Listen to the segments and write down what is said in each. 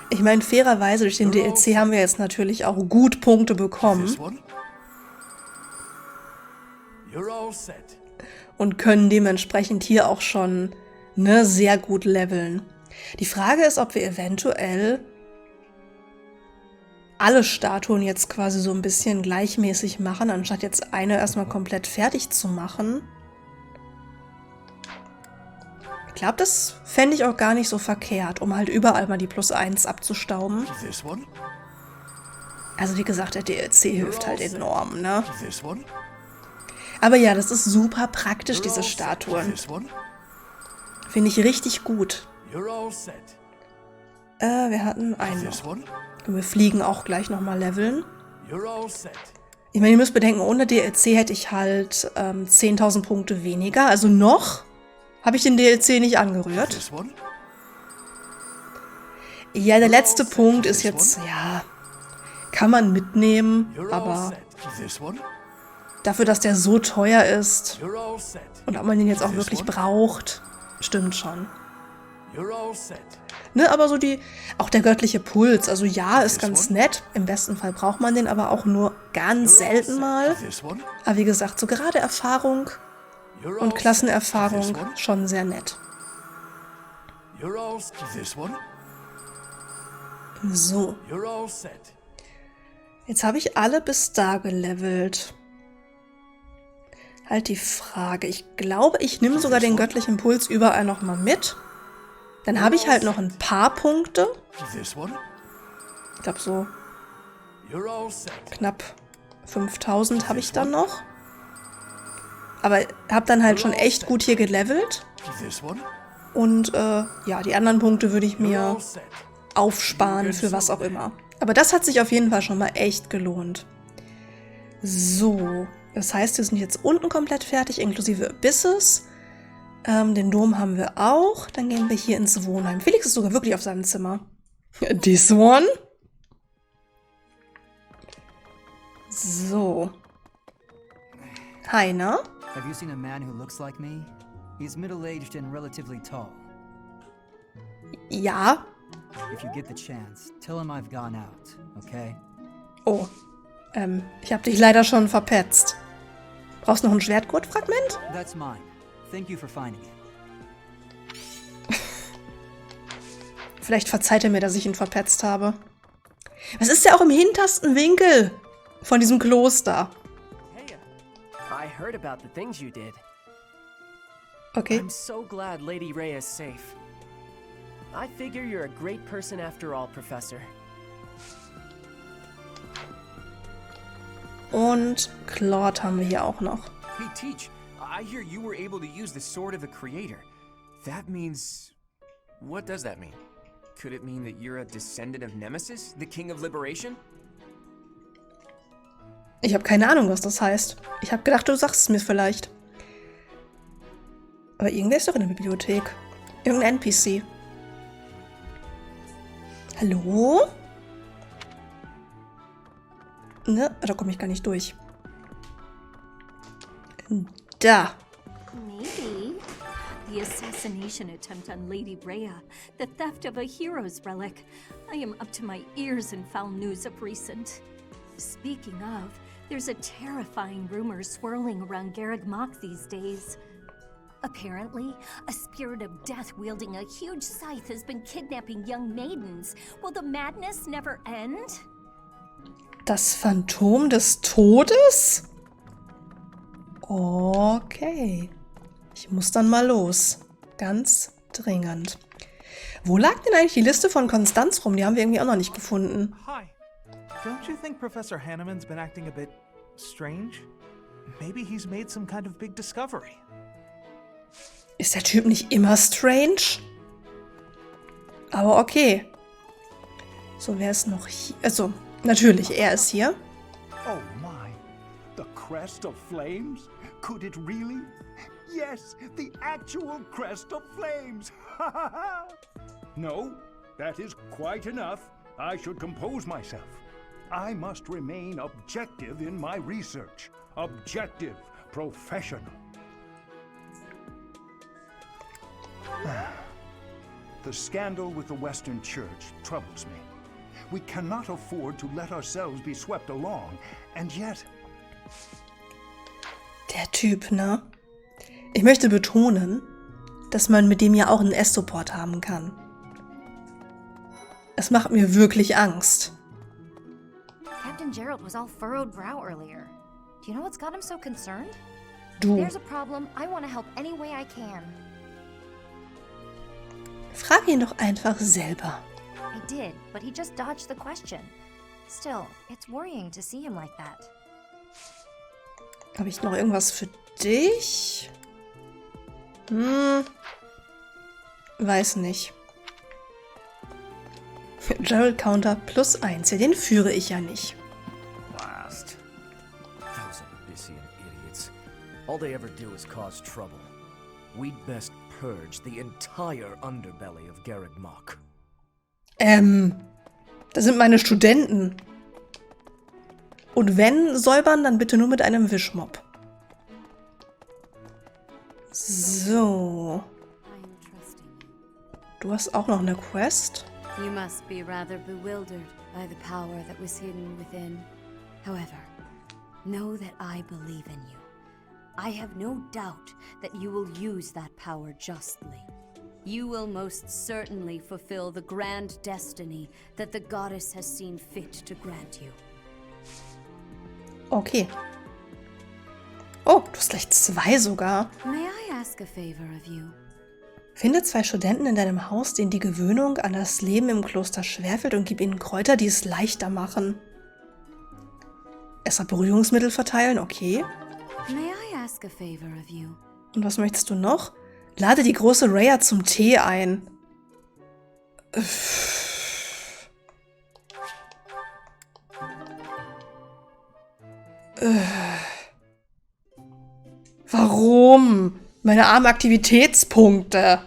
Ich meine, fairerweise durch den DLC haben wir jetzt natürlich auch gut Punkte bekommen. Und können dementsprechend hier auch schon sehr gut leveln. Die Frage ist, ob wir eventuell alle Statuen jetzt quasi so ein bisschen gleichmäßig machen, anstatt jetzt eine erstmal komplett fertig zu machen. Ich glaube, das fände ich auch gar nicht so verkehrt, um halt überall mal die +1 abzustauben. Also wie gesagt, der DLC hilft halt enorm, ne? Aber ja, das ist super praktisch, diese Statuen. Finde ich richtig gut. Wir hatten einen noch. Und wir fliegen auch gleich nochmal leveln. Ich meine, ihr müsst bedenken, ohne DLC hätte ich halt 10.000 Punkte weniger. Also noch habe ich den DLC nicht angerührt. Ja, der letzte Punkt ist jetzt, ja, kann man mitnehmen, aber dafür, dass der so teuer ist und ob man den jetzt auch wirklich braucht, stimmt schon. Ne, aber so auch der göttliche Puls, also ja, ist ganz nett. Im besten Fall braucht man den aber auch nur ganz selten mal. Aber wie gesagt, so gerade Erfahrung und Klassenerfahrung schon sehr nett. So. Jetzt habe ich alle bis da gelevelt. Halt die Frage. Ich glaube, ich nehme sogar den göttlichen Puls überall nochmal mit. Dann habe ich halt noch ein paar Punkte. Ich glaube so knapp 5.000 habe ich dann noch. Aber habe dann halt schon echt gut hier gelevelt. Und ja, die anderen Punkte würde ich mir aufsparen für was auch immer. Aber das hat sich auf jeden Fall schon mal echt gelohnt. So, das heißt, wir sind jetzt unten komplett fertig, inklusive Abysses. Den Dom haben wir auch. Dann gehen wir hier ins Wohnheim. Felix ist sogar wirklich auf seinem Zimmer. This one. So. Heiner. Have you seen a man who looks like me? He's middle-aged and relatively tall. Ja. If you get the chance, tell him I've gone out, okay? Oh. Ich habe dich leider schon verpetzt. Brauchst du noch ein Schwertgurtfragment? That's mine. Thank you for finding it. Vielleicht verzeiht er mir, dass ich ihn verpetzt habe. Was ist ja auch im hintersten Winkel von diesem Kloster? Hey, I heard about the things you did. Okay. I'm so glad Lady Rhea is safe. I figure you're a great person after all, Professor. Und Claude haben wir hier auch noch. Hey, Teach, I hear you were able to use the sword of the Creator. That means... What does that mean? Could it mean that you're a descendant of Nemesis, the King of Liberation? Ich habe keine Ahnung, was das heißt. Ich habe gedacht, du sagst es mir vielleicht. Aber irgendwer ist doch in der Bibliothek. Irgendein NPC. Hallo? Ne, da komme ich gar nicht durch. Da. Maybe. The assassination attempt on Lady Rhea, the theft of a hero's relic. I am up to my ears in foul news of recent. Speaking of, there's a terrifying rumor swirling around Garreg Mach these days. Apparently, a spirit of death wielding a huge scythe has been kidnapping young maidens. Will the madness never end? Das Phantom des Todes? Okay. Ich muss dann mal los. Ganz dringend. Wo lag denn eigentlich die Liste von Konstanz rum? Die haben wir irgendwie auch noch nicht gefunden. Hi. Don't you think Professor Hanneman's been acting a bit strange? Maybe he's made some kind of big discovery. Ist der Typ nicht immer strange? Aber okay. So, wer ist noch hier? Also, natürlich, er ist hier. Oh my, the crest of flames? Could it really? Yes, the actual crest of flames! No, that is quite enough. I should compose myself. I must remain objective in my research. Objective, professional. The scandal with the Western Church troubles me. We cannot afford to let ourselves be swept along, and yet... Der Typ, ne? Ich möchte betonen, dass man mit dem ja auch einen S-Support haben kann. Es macht mir wirklich Angst. Captain Gerald was all furrowed brow earlier. Do you know what's got him so concerned? Du. There's a problem. I want to help any way I can. Frag ihn doch einfach selber. I did, but he just dodged the question. Still, it's worrying to see him like that. Habe ich noch irgendwas für dich? Weiß nicht. Gerald Counter +1. Ja, den führe ich ja nicht. Blast. Those Abyssian idiots. All they ever do is cause trouble. We'd best purge the entire underbelly of Garreg Mach. Das sind meine Studenten. Und wenn säubern, dann bitte nur mit einem Wischmopp. So. Du hast auch noch eine Quest? You must be rather bewildered by the power that was hidden within. However, know that I believe in you. I have no doubt that you will use that power justly. You will most certainly fulfill the grand destiny that the goddess has seen fit to grant you. Okay. Oh, du hast gleich 2 sogar. May I ask a favor of you? Finde 2 Studenten in deinem Haus, denen die Gewöhnung an das Leben im Kloster schwerfällt, und gib ihnen Kräuter, die es leichter machen. Erstmal Beruhigungsmittel verteilen, okay. May I ask a favor of you? Und was möchtest du noch? Lade die große Rhea zum Tee ein. Warum? Meine armen Aktivitätspunkte.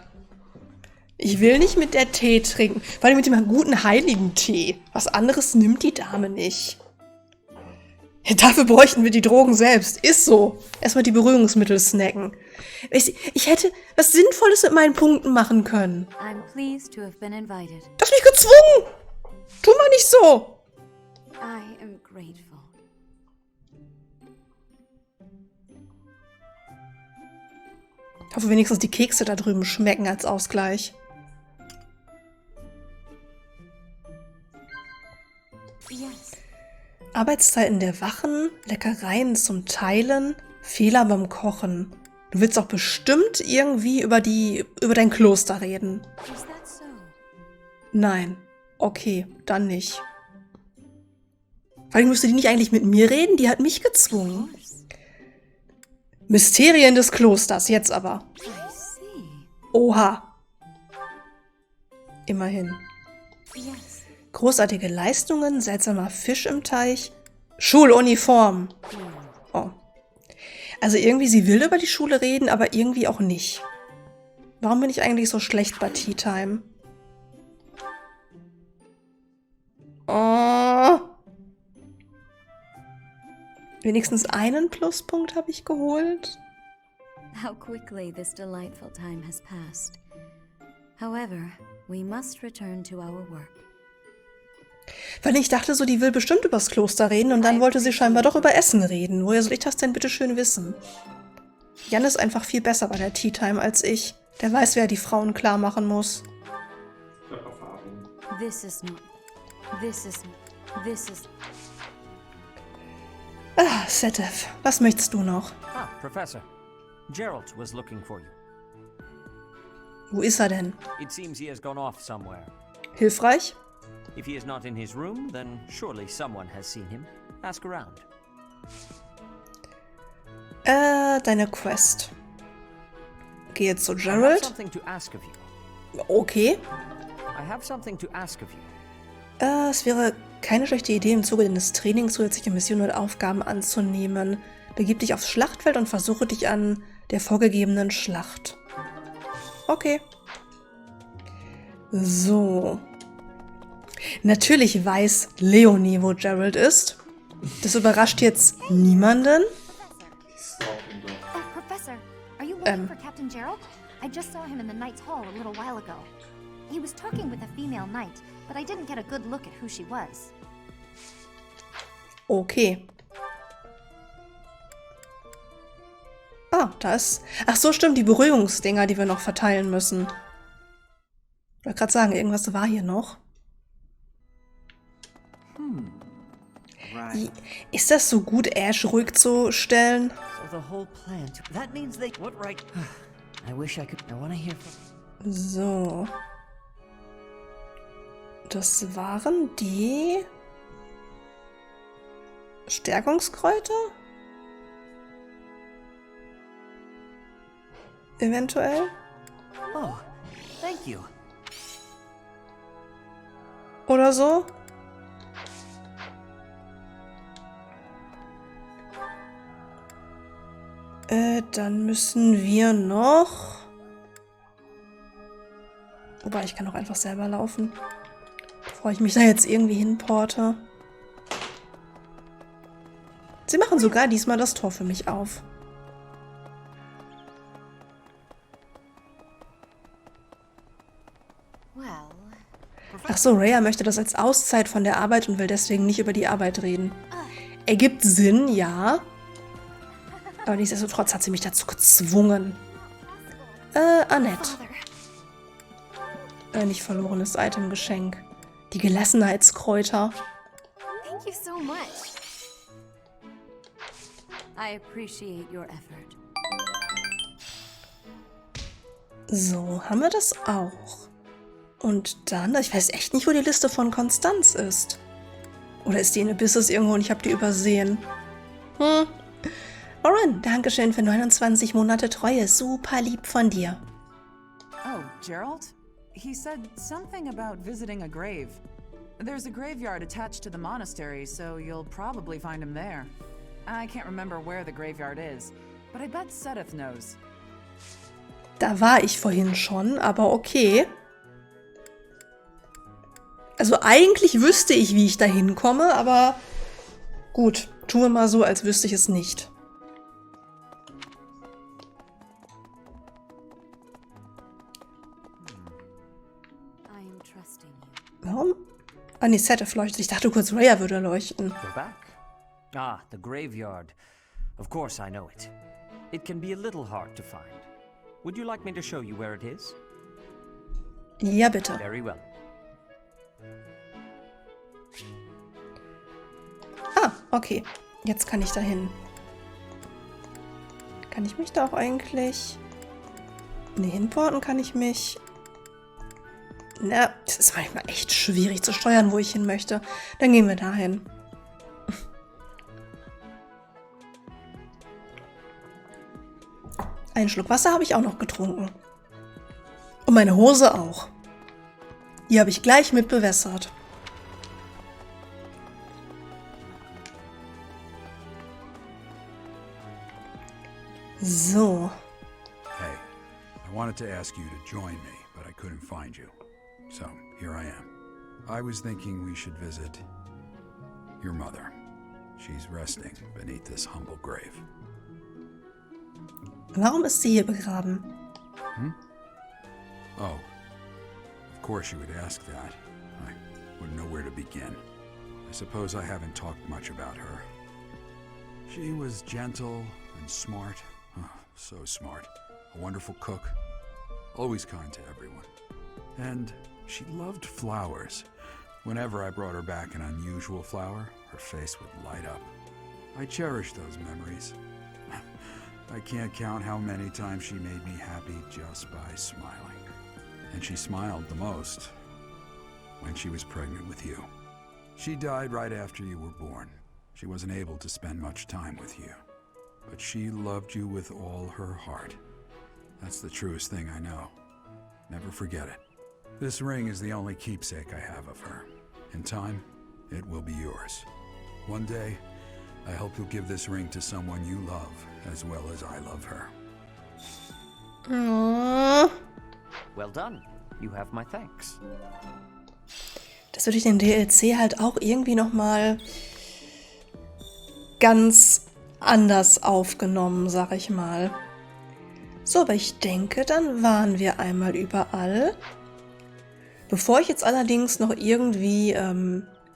Ich will nicht mit der Tee trinken. Vor allem mit dem guten heiligen Tee. Was anderes nimmt die Dame nicht. Ja, dafür bräuchten wir die Drogen selbst. Ist so. Erstmal die Beruhigungsmittel snacken. Ich hätte was Sinnvolles mit meinen Punkten machen können. I'm pleased to have been invited. Du hast mich gezwungen! Tu mal nicht so! I am grateful. Ich hoffe wenigstens, die Kekse da drüben schmecken als Ausgleich. Yes. Arbeitszeiten der Wachen, Leckereien zum Teilen, Fehler beim Kochen. Du willst doch bestimmt irgendwie über dein Kloster reden. Is that so? Nein. Okay, dann nicht. Vor allem müsste die nicht eigentlich mit mir reden? Die hat mich gezwungen. Mysterien des Klosters, jetzt aber. I see. Oha. Immerhin. Yes. Großartige Leistungen, seltsamer Fisch im Teich, Schuluniform. Oh. Also irgendwie, sie will über die Schule reden, aber irgendwie auch nicht. Warum bin ich eigentlich so schlecht bei Tea Time? Oh. Wenigstens einen Pluspunkt habe ich geholt. How quickly this delightful time has passed. However, we must return to our work. Weil ich dachte so, die will bestimmt übers Kloster reden, und dann wollte sie scheinbar doch über Essen reden. Woher soll ich das denn bitte schön wissen? Jan ist einfach viel besser bei der Tea Time als ich. Der weiß, wer die Frauen klar machen muss. This is not. This is. This is. Ah, Setev, was möchtest du noch? Ah, Professor. Gerald was looking for you. Wo ist er denn? It seems he has gone off somewhere. Hilfreich? If he is not in his room, then surely someone has seen him. Ask around. Deine Quest. Geh jetzt zu I have Gerald. something to ask of you. Okay. I have something to ask of you. Es wäre keine schlechte Idee, im Zuge deines Trainings zusätzliche Missionen und Aufgaben anzunehmen. Begib dich aufs Schlachtfeld und versuche dich an der vorgegebenen Schlacht. Okay. So. Natürlich weiß Leonie, wo Gerald ist. Das überrascht jetzt niemanden. Professor, are you looking for Captain Gerald? I just saw him in the Knight's Hall a little while ago. was talking with a female knight, but I didn't get a good look at who she was. Okay. Ah, da ist... Ach so, stimmt, die Beruhigungsdinger, die wir noch verteilen müssen. Ich wollte gerade sagen, irgendwas war hier noch. Ist das so gut, Ash ruhig zu stellen? So the whole plan. That means they. What right? I wish I could. I want to hear. So. Das waren die Stärkungskräuter? Eventuell? Oh, thank you. Oder so? Dann müssen wir noch... Wobei, ich kann auch einfach selber laufen. Bevor ich mich da jetzt irgendwie hinporte. Sie machen sogar diesmal das Tor für mich auf. Ach so, Rhea möchte das als Auszeit von der Arbeit und will deswegen nicht über die Arbeit reden. Ergibt Sinn, ja. Aber nichtsdestotrotz hat sie mich dazu gezwungen. Annette. Nicht verlorenes Itemgeschenk. Die Gelassenheitskräuter. Thank you so much. I appreciate your effort. So, haben wir das auch. Und dann, ich weiß echt nicht, wo die Liste von Konstanz ist. Oder ist die in Abysses irgendwo und ich habe die übersehen? Oren, Dankeschön für 29 Monate Treue. Super lieb von dir. Oh, Gerald? He said something about visiting a grave. There's a graveyard attached to the monastery, so you'll probably find him there. I can't remember where the graveyard is, but I bet Sedith knows. Da war ich vorhin schon, aber okay. Also eigentlich wüsste ich, wie ich da hinkomme, aber gut, tun wir mal so, als wüsste ich es nicht. Warum? Ah, nee, Sedith leuchtet. Ich dachte kurz, Rhea würde leuchten. We're back. Ah, the graveyard. Of course I know it. It can be a little hard to find. Would you like me to show you where it is? Ja, bitte. Very well. Ah, okay. Jetzt kann ich da hin. Kann ich mich da auch eigentlich... Ne, hinporten kann ich mich... Na, es ist manchmal echt schwierig zu steuern, wo ich hin möchte. Dann gehen wir dahin. Einen Schluck Wasser habe ich auch noch getrunken. Und meine Hose auch. Die habe ich gleich mit bewässert. So. Hey, I wanted to ask you to join me, but I couldn't find you. So, here I am. I was thinking we should visit your mother. She's resting beneath this humble grave. Warum ist sie hier begraben? Oh, of course you would ask that. I wouldn't know where to begin. I suppose I haven't talked much about her. She was gentle and smart. Oh, so smart. A wonderful cook. Always kind to everyone. And she loved flowers. Whenever I brought her back an unusual flower, her face would light up. I cherish those memories. I can't count how many times she made me happy just by smiling. And she smiled the most when she was pregnant with you. She died right after you were born. She wasn't able to spend much time with you. But she loved you with all her heart. That's the truest thing I know. Never forget it. This ring is the only keepsake I have of her. In time, it will be yours. One day, I hope you'll give this ring to someone you love as well as I love her. Well done. You have my thanks. Das wird durch den DLC halt auch irgendwie nochmal ganz anders aufgenommen, sag ich mal. So, aber ich denke, dann waren wir einmal überall. Bevor ich jetzt allerdings noch irgendwie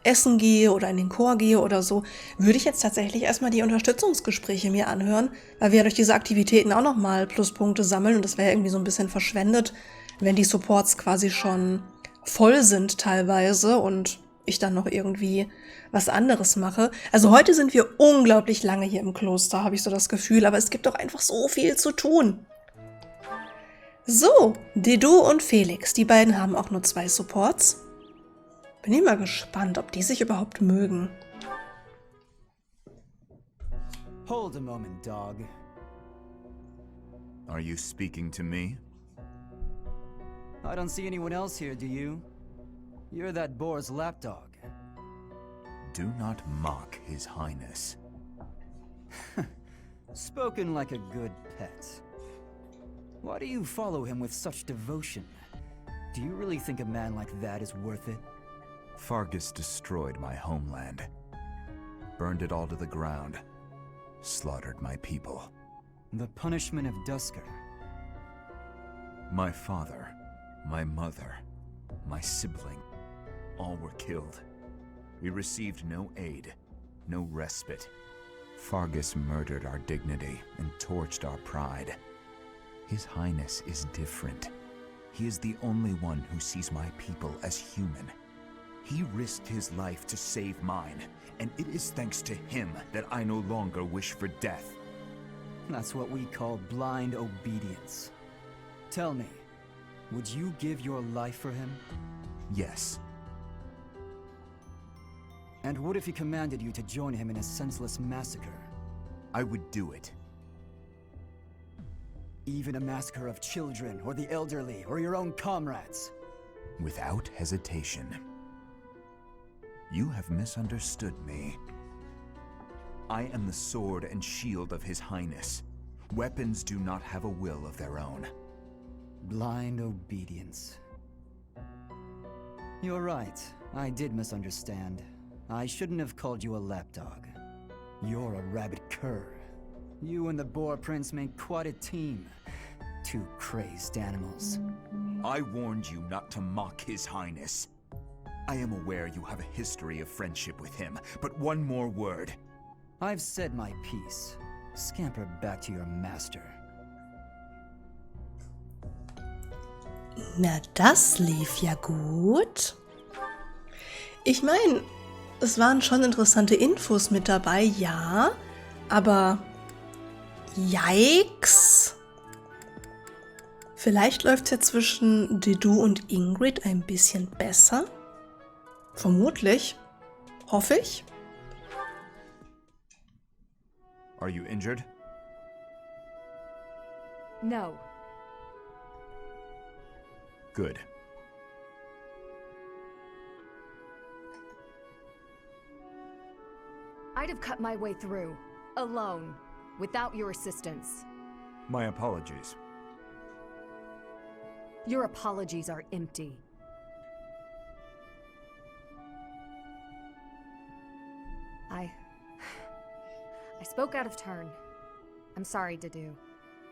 essen gehe oder in den Chor gehe oder so, würde ich jetzt tatsächlich erstmal die Unterstützungsgespräche mir anhören, weil wir ja durch diese Aktivitäten auch nochmal Pluspunkte sammeln und das wäre ja irgendwie so ein bisschen verschwendet, wenn die Supports quasi schon voll sind teilweise und ich dann noch irgendwie was anderes mache. Also heute sind wir unglaublich lange hier im Kloster, habe ich so das Gefühl, aber es gibt doch einfach so viel zu tun. So, Dedu und Felix, die beiden haben auch nur 2 Supports. Bin ich mal gespannt, ob die sich überhaupt mögen. Hold a moment, dog. Are you speaking to me? I don't see anyone else here, do you? You're that boar's lapdog. Do not mock His Highness. Spoken like a good pet. Why do you follow him with such devotion? Do you really think a man like that is worth it? Fargus destroyed my homeland. Burned it all to the ground. Slaughtered my people. The punishment of Duscur. My father, my mother, my sibling, all were killed. We received no aid, no respite. Fargus murdered our dignity and torched our pride. His Highness is different. He is the only one who sees my people as human. He risked his life to save mine, and it is thanks to him that I no longer wish for death. That's what we call blind obedience. Tell me, would you give your life for him? Yes. And what if he commanded you to join him in a senseless massacre? I would do it. Even a massacre of children, or the elderly, or your own comrades? Without hesitation. You have misunderstood me. I am the sword and shield of His Highness. Weapons do not have a will of their own. Blind obedience. You're right, I did misunderstand. I shouldn't have called you a lapdog. You're a rabid cur. You and the Boar Prince make quite a team. 2 crazed animals. I warned you not to mock His Highness. I am aware you have a history of friendship with him, but one more word. I've said my piece. Scamper back to your master. Na, das lief ja gut. Ich meine, es waren schon interessante Infos mit dabei, ja, aber yikes. Vielleicht läuft es ja zwischen Dedu und Ingrid ein bisschen besser. Vermutlich. Hoffe ich. Are you injured? No. Good. I'd have cut my way through, alone, without your assistance. My apologies. Your apologies are empty. I spoke out of turn. I'm sorry, Dedu.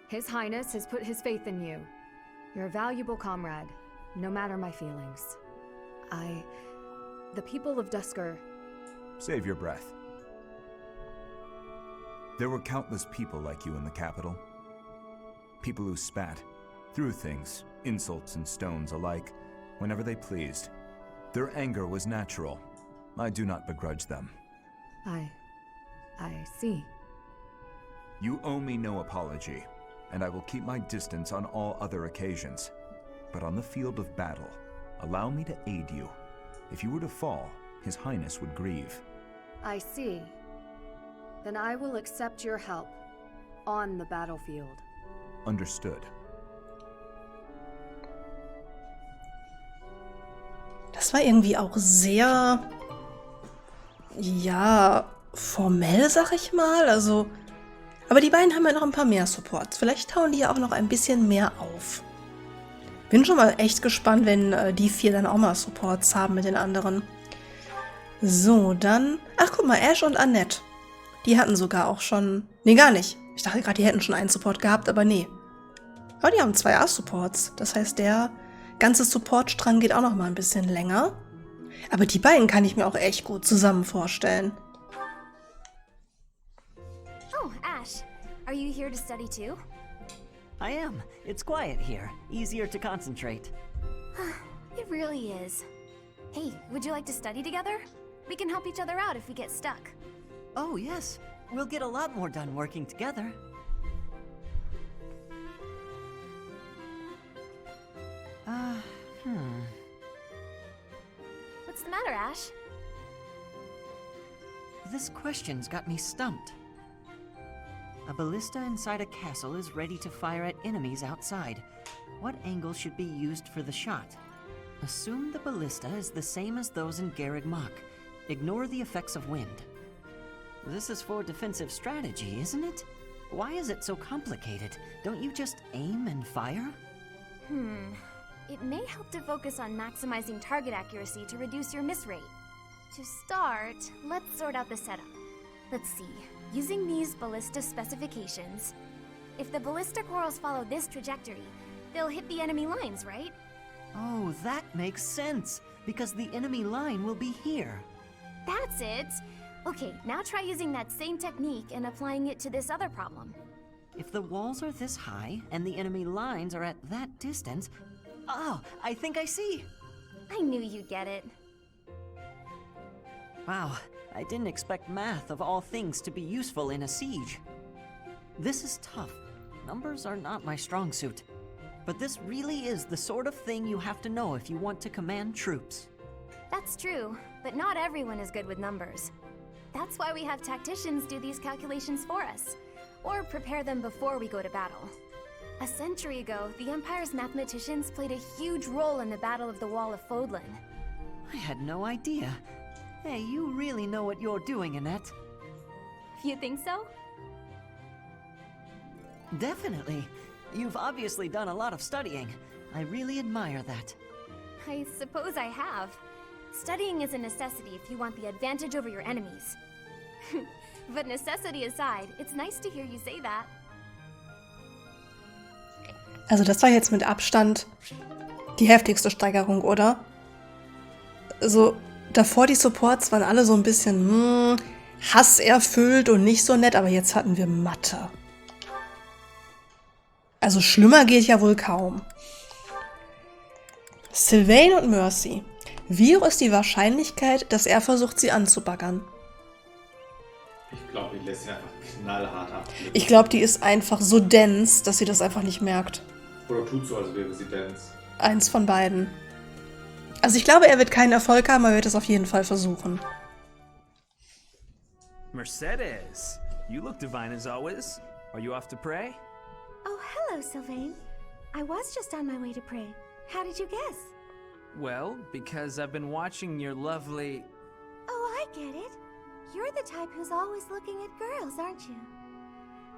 His Highness has put his faith in you. You're a valuable comrade, no matter my feelings. The people of Duscur... Save your breath. There were countless people like you in the capital. People who spat, threw things, insults and stones alike, whenever they pleased. Their anger was natural. I do not begrudge them. I see. You owe me no apology, and I will keep my distance on all other occasions. But on the field of battle, allow me to aid you. If you were to fall, His Highness would grieve. I see. Then I will accept your help on the battlefield. Understood. Das war irgendwie auch sehr, ja, formell, sag ich mal. Also, aber die beiden haben ja noch ein paar mehr Supports. Vielleicht hauen die ja auch noch ein bisschen mehr auf. Bin schon mal echt gespannt, wenn die 4 dann auch mal Supports haben mit den anderen. So, dann... Ach, guck mal, Ash und Annette. Die hatten sogar auch schon... Nee, gar nicht. Ich dachte gerade, die hätten schon einen Support gehabt, aber nee. Aber die haben 2 A-Supports. Das heißt, der ganze Support-Strang geht auch noch mal ein bisschen länger. Aber die beiden kann ich mir auch echt gut zusammen vorstellen. Oh, Ash. Are you here to study too? I am. It's quiet here. Easier to concentrate. It really is. Hey, would you like to study together? We can help each other out if we get stuck. Oh, yes. We'll get a lot more done working together. What's the matter, Ash? This question's got me stumped. A ballista inside a castle is ready to fire at enemies outside. What angle should be used for the shot? Assume the ballista is the same as those in Garreg Mach. Ignore the effects of wind. This is for defensive strategy, isn't it? Why is it so complicated? Don't you just aim and fire? It may help to focus on maximizing target accuracy to reduce your miss rate. To start, let's sort out the setup. Let's see. Using these ballista specifications, if the ballista corals follow this trajectory, they'll hit the enemy lines, right? Oh, that makes sense, because the enemy line will be here. That's it! Okay, now try using that same technique and applying it to this other problem. If the walls are this high and the enemy lines are at that distance... Oh, I think I see! I knew you'd get it. Wow, I didn't expect math of all things to be useful in a siege. This is tough. Numbers are not my strong suit. But this really is the sort of thing you have to know if you want to command troops. That's true, but not everyone is good with numbers. That's why we have tacticians do these calculations for us, or prepare them before we go to battle. A century ago, the Empire's mathematicians played a huge role in the Battle of the Wall of Fodlan. I had no idea. Hey, you really know what you're doing, Annette. You think so? Definitely. You've obviously done a lot of studying. I really admire that. I suppose I have. Studying is a necessity if you want the advantage over your enemies. But necessity aside, it's nice to hear you say that. Also das war jetzt mit Abstand die heftigste Steigerung, oder? Also davor die Supports waren alle so ein bisschen hasserfüllt und nicht so nett, aber jetzt hatten wir Mathe. Also schlimmer geht ja wohl kaum. Sylvain und Mercy. Wie hoch ist die Wahrscheinlichkeit, dass er versucht, sie anzubaggern? Ich glaube, die lässt sich einfach knallhart ab. Ich glaube, die ist einfach so dense, dass sie das einfach nicht merkt. Oder tut so, als wäre sie dense. Eins von beiden. Also ich glaube, er wird keinen Erfolg haben, aber er wird es auf jeden Fall versuchen. Mercedes, you look divine as always. Are you off to pray? Oh, hello, Sylvain. I was just on my way to pray. How did you guess? Well, because I've been watching your lovely... Oh, I get it. You're the type who's always looking at girls, aren't you?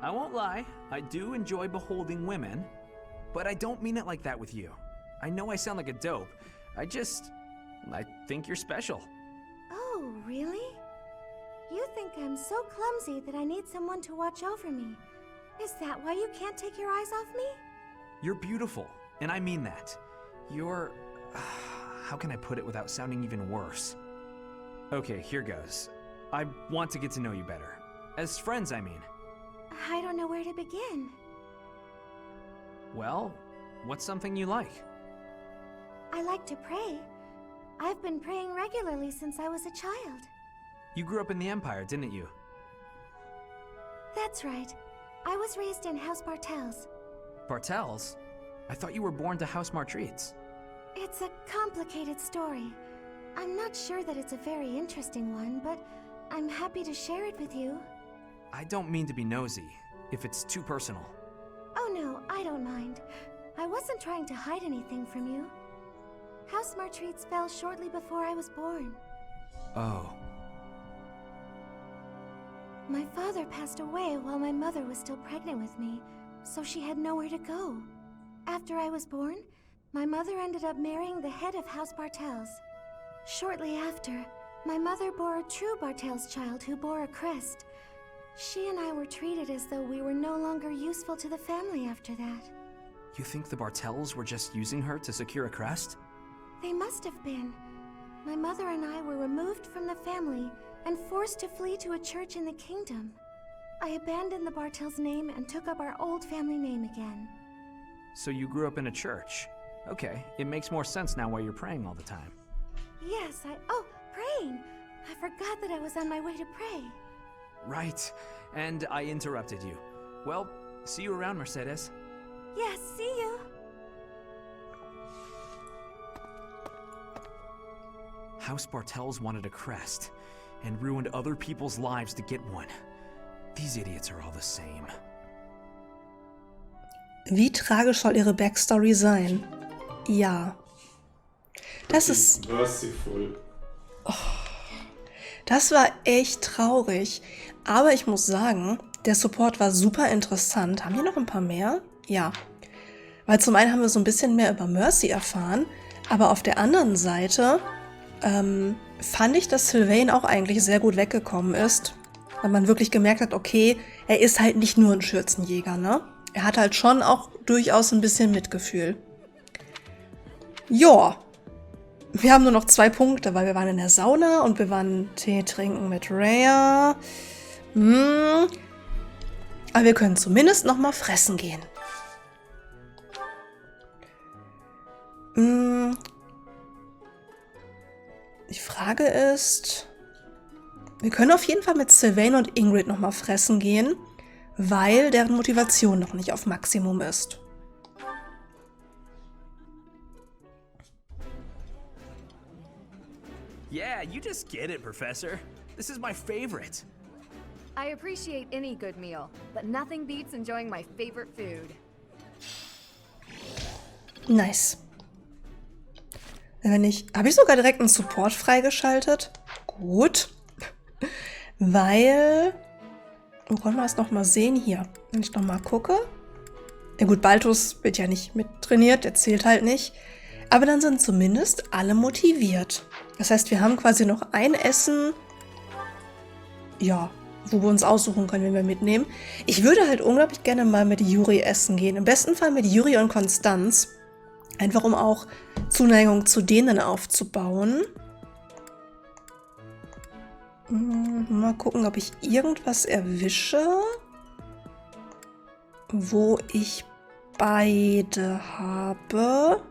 I won't lie, I do enjoy beholding women, but I don't mean it like that with you. I know I sound like a dope. I think you're special. Oh, really? You think I'm so clumsy that I need someone to watch over me. Is that why you can't take your eyes off me? You're beautiful, and I mean that. You're... how can I put it without sounding even worse? Okay, here goes. I want to get to know you better. As friends, I mean. I don't know where to begin. Well, what's something you like? I like to pray. I've been praying regularly since I was a child. You grew up in the Empire, didn't you? That's right. I was raised in House Bartels. Bartels? I thought you were born to House Martreats. It's a complicated story. I'm not sure that it's a very interesting one, but I'm happy to share it with you. I don't mean to be nosy, if it's too personal. Oh no, I don't mind. I wasn't trying to hide anything from you. House Martreats fell shortly before I was born. Oh. My father passed away while my mother was still pregnant with me, so she had nowhere to go. After I was born, my mother ended up marrying the head of House Bartels. Shortly after, my mother bore a true Bartels child who bore a crest. She and I were treated as though we were no longer useful to the family after that. You think the Bartels were just using her to secure a crest? They must have been. My mother and I were removed from the family and forced to flee to a church in the kingdom. I abandoned the Bartels' name and took up our old family name again. So you grew up in a church. Okay, it makes more sense now why you're praying all the time. Yes, oh, praying! I forgot that I was on my way to pray. Right, and I interrupted you. Well, see you around, Mercedes. Yes, see you. House Bartels wanted a crest, and ruined other people's lives to get one. These idiots are all the same. Wie tragisch soll ihre Backstory sein? Ja. Das ist... Merciful. Oh, das war echt traurig. Aber ich muss sagen, der Support war super interessant. Haben wir noch ein paar mehr? Ja. Weil zum einen haben wir so ein bisschen mehr über Mercy erfahren, aber auf der anderen Seite fand ich, dass Sylvain auch eigentlich sehr gut weggekommen ist. Weil man wirklich gemerkt hat, okay, er ist halt nicht nur ein Schürzenjäger, ne? Er hat halt schon auch durchaus ein bisschen Mitgefühl. Joa. Wir haben nur noch 2 Punkte, weil wir waren in der Sauna und wir waren Tee trinken mit Rhea. Aber wir können zumindest noch mal fressen gehen. Die Frage ist... Wir können auf jeden Fall mit Sylvain und Ingrid noch mal fressen gehen, weil deren Motivation noch nicht auf Maximum ist. Yeah, you just get it, Professor. This is my favorite. I appreciate any good meal, but nothing beats enjoying my favorite food. Nice. Habe ich sogar direkt einen Support freigeschaltet? Gut. Weil... Wo können wir es nochmal sehen hier? Wenn ich nochmal gucke. Ja gut, Balthus wird ja nicht mit trainiert, der zählt halt nicht. Aber dann sind zumindest alle motiviert. Das heißt, wir haben quasi noch ein Essen, ja, wo wir uns aussuchen können, wenn wir mitnehmen. Ich würde halt unglaublich gerne mal mit Yuri essen gehen. Im besten Fall mit Yuri und Konstanz. Einfach um auch Zuneigung zu denen aufzubauen. Mal gucken, ob ich irgendwas erwische, wo ich beide habe.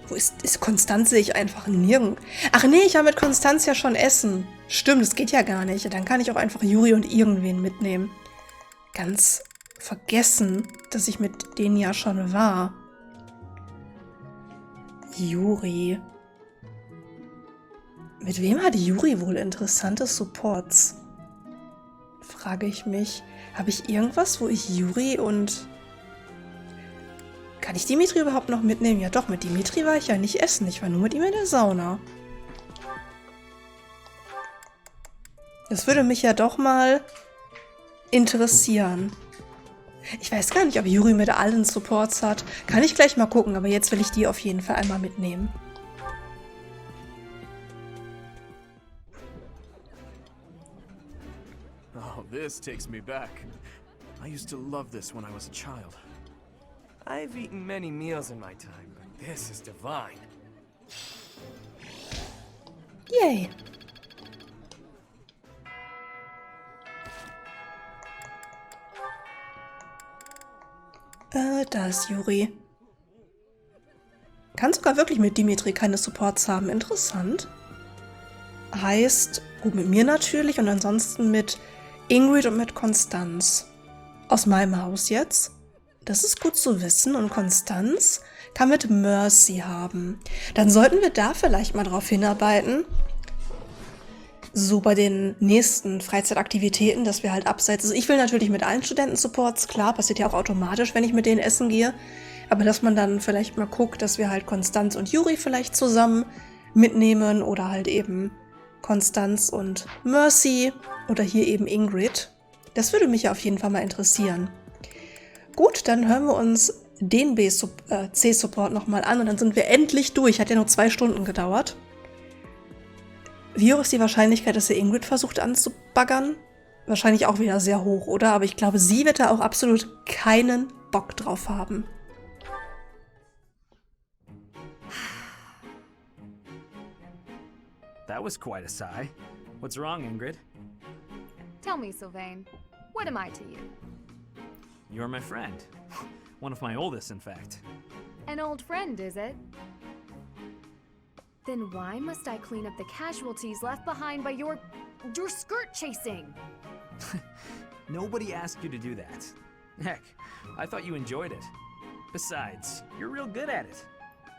Wo ist Konstanz? Sehe ich einfach nirgends. Ach nee, ich habe mit Konstanz ja schon Essen. Stimmt, das geht ja gar nicht. Dann kann ich auch einfach Yuri und irgendwen mitnehmen. Ganz vergessen, dass ich mit denen ja schon war. Yuri. Mit wem hat Yuri wohl interessante Supports? Frage ich mich. Habe ich irgendwas, wo ich Yuri und... Kann ich Dimitri überhaupt noch mitnehmen? Ja doch, mit Dimitri war ich ja nicht essen. Ich war nur mit ihm in der Sauna. Das würde mich ja doch mal interessieren. Ich weiß gar nicht, ob Yuri mit allen Supports hat. Kann ich gleich mal gucken, aber jetzt will ich die auf jeden Fall einmal mitnehmen. Oh, this takes me back. I used to love this when I was a child. I've eaten many meals in my time, but this is divine. Yay. Da ist Yuri. Kann sogar wirklich mit Dimitri keine Supports haben. Interessant. Heißt, gut, mit mir natürlich und ansonsten mit Ingrid und mit Konstanz. Aus meinem Haus jetzt. Das ist gut zu wissen. Und Konstanz kann mit Mercy haben. Dann sollten wir da vielleicht mal drauf hinarbeiten. So bei den nächsten Freizeitaktivitäten, dass wir halt abseits... Also ich will natürlich mit allen Studenten-Supports, klar, passiert ja auch automatisch, wenn ich mit denen essen gehe. Aber dass man dann vielleicht mal guckt, dass wir halt Konstanz und Yuri vielleicht zusammen mitnehmen oder halt eben Konstanz und Mercy oder hier eben Ingrid. Das würde mich ja auf jeden Fall mal interessieren. Gut, dann hören wir uns den C-Support nochmal an und dann sind wir endlich durch. Hat ja nur 2 Stunden gedauert. Wie hoch ist die Wahrscheinlichkeit, dass er Ingrid versucht anzubaggern? wahrscheinlich auch wieder sehr hoch, oder? Aber ich glaube, sie wird da auch absolut keinen Bock drauf haben. That was quite a sigh. What's wrong, Ingrid? Tell me, Sylvain, what am I to you? You're my friend. One of my oldest, in fact. An old friend, is it? Then why must I clean up the casualties left behind by your skirt chasing? Nobody asked you to do that. Heck, I thought you enjoyed it. Besides, you're real good at it.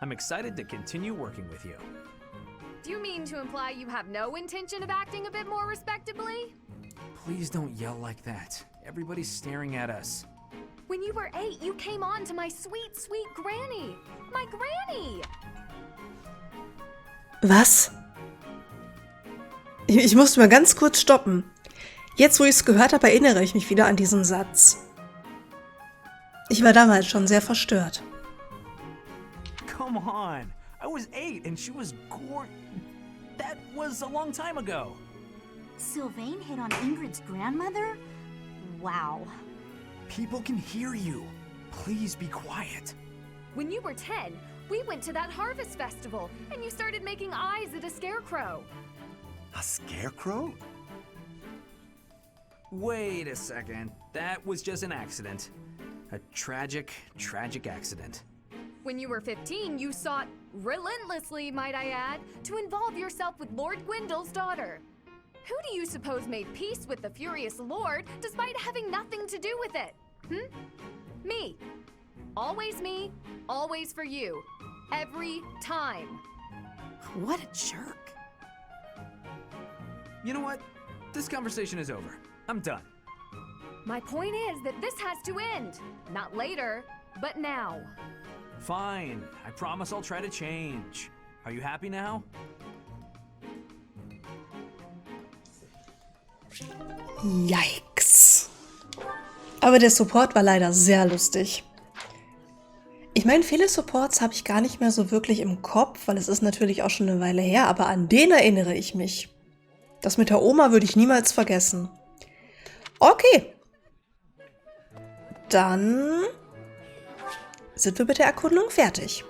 I'm excited to continue working with you. Do you mean to imply you have no intention of acting a bit more respectably? Please don't yell like that. Everybody's staring at us. When you were 8, you came on to my sweet, sweet granny. My granny! Was? Ich musste mal ganz kurz stoppen. Jetzt, wo ich es gehört habe, erinnere ich mich wieder an diesen Satz. Ich war damals schon sehr verstört. Come on. I was 8 and she was That was a long time ago. Sylvain hit on Ingrid's grandmother? Wow. People can hear you. Please be quiet. When you were 10, we went to that harvest festival, and you started making eyes at a scarecrow. A scarecrow? Wait a second. That was just an accident. A tragic, tragic accident. When you were 15, you sought, relentlessly might I add, to involve yourself with Lord Gwendol's daughter. Who do you suppose made peace with the furious Lord despite having nothing to do with it? Me. Always me, always for you. Every time. What a jerk. You know what? This conversation is over. I'm done. My point is that this has to end. Not later, but now. Fine. I promise I'll try to change. Are you happy now? Yikes. Aber der Support war leider sehr lustig. Ich meine, viele Supports habe ich gar nicht mehr so wirklich im Kopf, weil es ist natürlich auch schon eine Weile her, aber an den erinnere ich mich. Das mit der Oma würde ich niemals vergessen. Okay. Dann sind wir mit der Erkundung fertig.